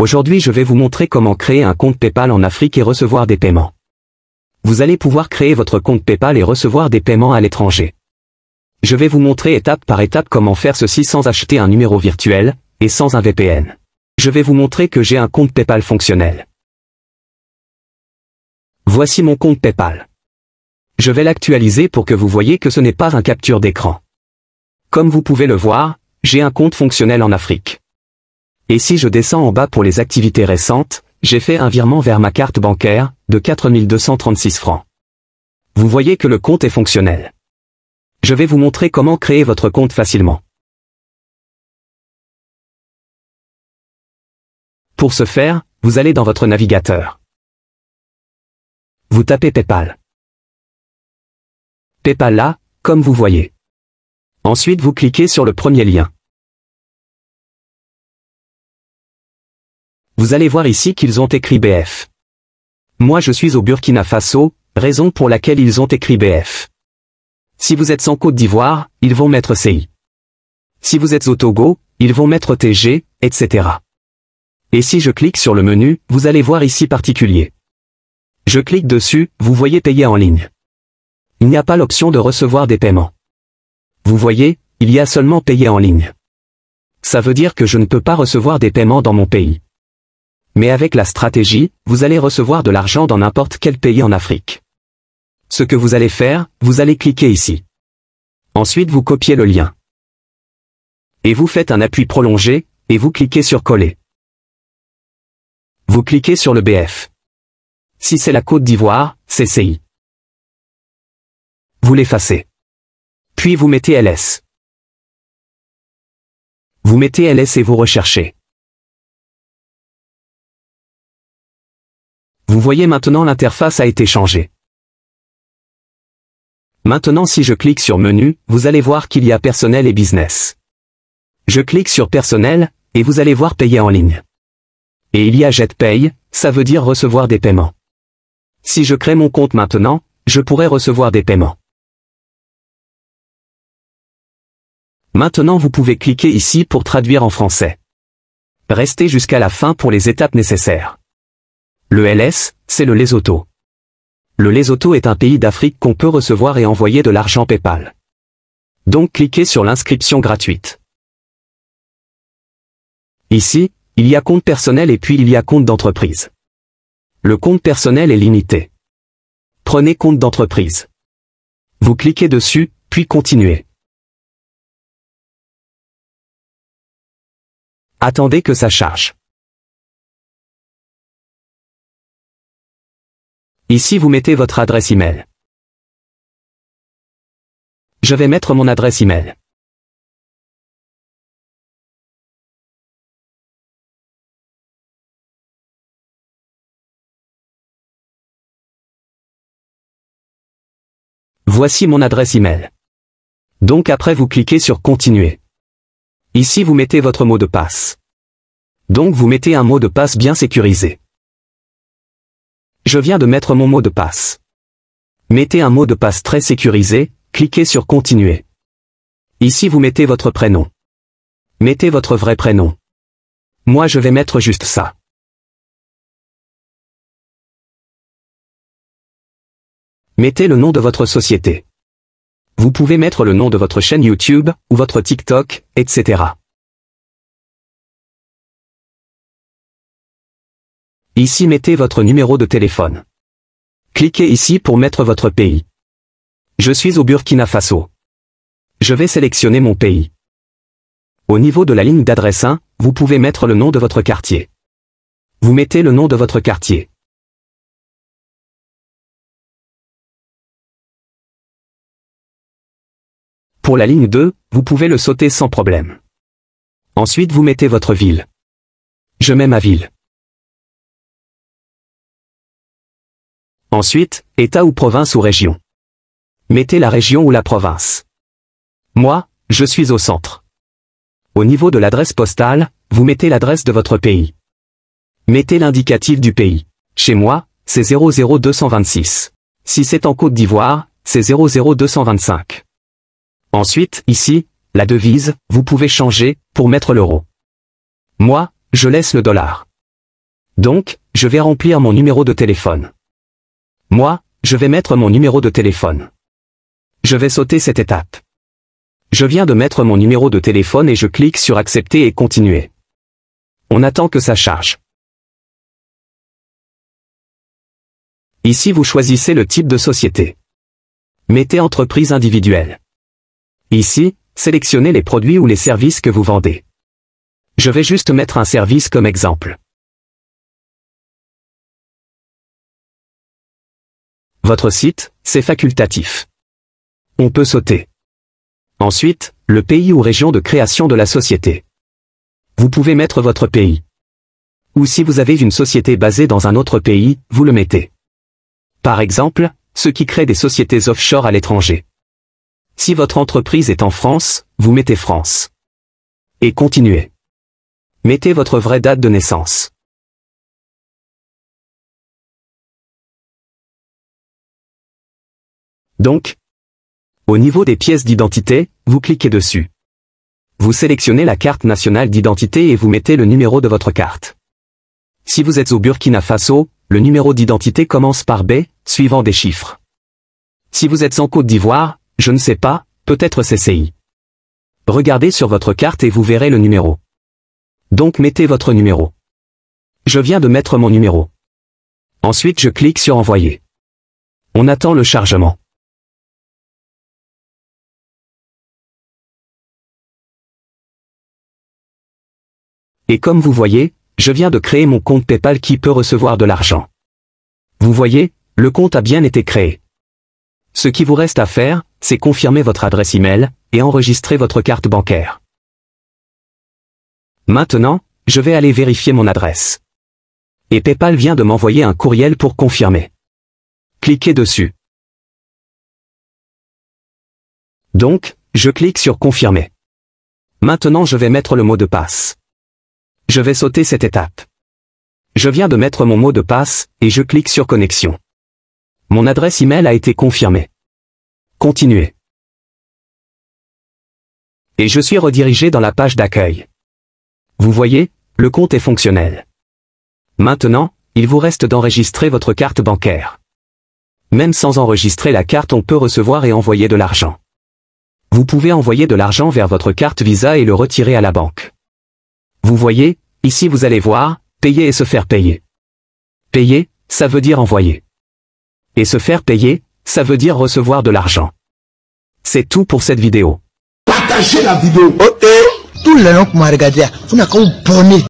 Aujourd'hui je vais vous montrer comment créer un compte PayPal en Afrique et recevoir des paiements. Vous allez pouvoir créer votre compte PayPal et recevoir des paiements à l'étranger. Je vais vous montrer étape par étape comment faire ceci sans acheter un numéro virtuel, et sans un VPN. Je vais vous montrer que j'ai un compte PayPal fonctionnel. Voici mon compte PayPal. Je vais l'actualiser pour que vous voyez que ce n'est pas un capture d'écran. Comme vous pouvez le voir, j'ai un compte fonctionnel en Afrique. Et si je descends en bas pour les activités récentes, j'ai fait un virement vers ma carte bancaire, de 4236 francs. Vous voyez que le compte est fonctionnel. Je vais vous montrer comment créer votre compte facilement. Pour ce faire, vous allez dans votre navigateur. Vous tapez PayPal. PayPal là, comme vous voyez. Ensuite vous cliquez sur le premier lien. Vous allez voir ici qu'ils ont écrit BF. Moi je suis au Burkina Faso, raison pour laquelle ils ont écrit BF. Si vous êtes en Côte d'Ivoire, ils vont mettre CI. Si vous êtes au Togo, ils vont mettre TG, etc. Et si je clique sur le menu, vous allez voir ici particulier. Je clique dessus, vous voyez payer en ligne. Il n'y a pas l'option de recevoir des paiements. Vous voyez, il y a seulement payer en ligne. Ça veut dire que je ne peux pas recevoir des paiements dans mon pays. Mais avec la stratégie, vous allez recevoir de l'argent dans n'importe quel pays en Afrique. Ce que vous allez faire, vous allez cliquer ici. Ensuite vous copiez le lien. Et vous faites un appui prolongé, et vous cliquez sur coller. Vous cliquez sur le BF. Si c'est la Côte d'Ivoire, c'est CI. Vous l'effacez. Puis vous mettez LS. Vous mettez LS et vous recherchez. Vous voyez maintenant l'interface a été changée. Maintenant si je clique sur menu, vous allez voir qu'il y a personnel et business. Je clique sur personnel, et vous allez voir payer en ligne. Et il y a JetPay, ça veut dire recevoir des paiements. Si je crée mon compte maintenant, je pourrai recevoir des paiements. Maintenant vous pouvez cliquer ici pour traduire en français. Restez jusqu'à la fin pour les étapes nécessaires. Le LS, c'est le Lesotho. Le Lesotho est un pays d'Afrique qu'on peut recevoir et envoyer de l'argent PayPal. Donc cliquez sur l'inscription gratuite. Ici, il y a compte personnel et puis il y a compte d'entreprise. Le compte personnel est limité. Prenez compte d'entreprise. Vous cliquez dessus, puis continuez. Attendez que ça charge. Ici vous mettez votre adresse email. Je vais mettre mon adresse email. Voici mon adresse email. Donc après vous cliquez sur continuer. Ici vous mettez votre mot de passe. Donc vous mettez un mot de passe bien sécurisé. Je viens de mettre mon mot de passe. Mettez un mot de passe très sécurisé, cliquez sur continuer. Ici vous mettez votre prénom. Mettez votre vrai prénom. Moi je vais mettre juste ça. Mettez le nom de votre société. Vous pouvez mettre le nom de votre chaîne YouTube, ou votre TikTok, etc. Ici mettez votre numéro de téléphone. Cliquez ici pour mettre votre pays. Je suis au Burkina Faso. Je vais sélectionner mon pays. Au niveau de la ligne d'adresse 1, vous pouvez mettre le nom de votre quartier. Vous mettez le nom de votre quartier. Pour la ligne 2, vous pouvez le sauter sans problème. Ensuite vous mettez votre ville. Je mets ma ville. Ensuite, État ou province ou région. Mettez la région ou la province. Moi, je suis au centre. Au niveau de l'adresse postale, vous mettez l'adresse de votre pays. Mettez l'indicatif du pays. Chez moi, c'est 00226. Si c'est en Côte d'Ivoire, c'est 00225. Ensuite, ici, la devise, vous pouvez changer, pour mettre l'euro. Moi, je laisse le dollar. Donc, je vais remplir mon numéro de téléphone. Moi, je vais mettre mon numéro de téléphone. Je vais sauter cette étape. Je viens de mettre mon numéro de téléphone et je clique sur accepter et continuer. On attend que ça charge. Ici vous choisissez le type de société. Mettez entreprise individuelle. Ici, sélectionnez les produits ou les services que vous vendez. Je vais juste mettre un service comme exemple. Votre site, c'est facultatif. On peut sauter. Ensuite, le pays ou région de création de la société. Vous pouvez mettre votre pays. Ou si vous avez une société basée dans un autre pays, vous le mettez. Par exemple, ceux qui créent des sociétés offshore à l'étranger. Si votre entreprise est en France, vous mettez France. Et continuez. Mettez votre vraie date de naissance. Donc, au niveau des pièces d'identité, vous cliquez dessus. Vous sélectionnez la carte nationale d'identité et vous mettez le numéro de votre carte. Si vous êtes au Burkina Faso, le numéro d'identité commence par B, suivant des chiffres. Si vous êtes en Côte d'Ivoire, je ne sais pas, peut-être CCI. Regardez sur votre carte et vous verrez le numéro. Donc mettez votre numéro. Je viens de mettre mon numéro. Ensuite je clique sur envoyer. On attend le chargement. Et comme vous voyez, je viens de créer mon compte PayPal qui peut recevoir de l'argent. Vous voyez, le compte a bien été créé. Ce qui vous reste à faire, c'est confirmer votre adresse email et enregistrer votre carte bancaire. Maintenant, je vais aller vérifier mon adresse. Et PayPal vient de m'envoyer un courriel pour confirmer. Cliquez dessus. Donc, je clique sur confirmer. Maintenant je vais mettre le mot de passe. Je vais sauter cette étape. Je viens de mettre mon mot de passe, et je clique sur connexion. Mon adresse email a été confirmée. Continuez. Et je suis redirigé dans la page d'accueil. Vous voyez, le compte est fonctionnel. Maintenant, il vous reste d'enregistrer votre carte bancaire. Même sans enregistrer la carte, on peut recevoir et envoyer de l'argent. Vous pouvez envoyer de l'argent vers votre carte Visa et le retirer à la banque. Vous voyez, ici vous allez voir, payer et se faire payer. Payer, ça veut dire envoyer. Et se faire payer, ça veut dire recevoir de l'argent. C'est tout pour cette vidéo. Partagez la vidéo. Tout le monde m'a regardé. Vous n'avez qu'à vous abonner.